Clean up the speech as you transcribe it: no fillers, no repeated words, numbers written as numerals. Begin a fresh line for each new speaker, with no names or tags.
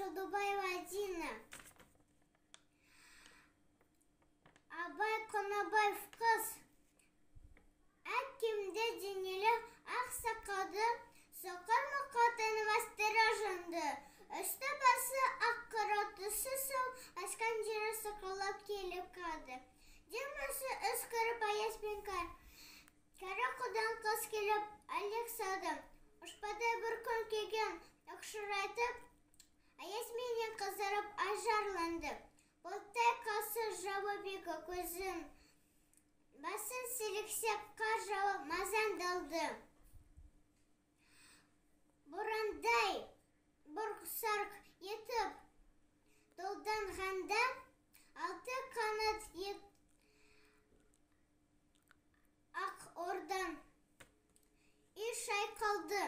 Шалдубаева Дина. Абай Конабаев кыз. Әкімде денелі ақ сақады, соқырмы қатын вастеражынды. Үсті басы ақ қыратысы сол, ашқан жері сықылап келіп қады. Демесі үскіріп аяс пен кар. Кәрі құдан қыз келіп әлек сады. Ұшпадай бір күн кеген ұқшырайтып, аяс менен қызарып ажарланды. Бұлттай қасы жауы бегі көзін. Басын сіліксеп қар жауып мазандалды. Бұрандай бұрқсарқ етіп долданғанда алты қанат ақ ордан үй шайқалды.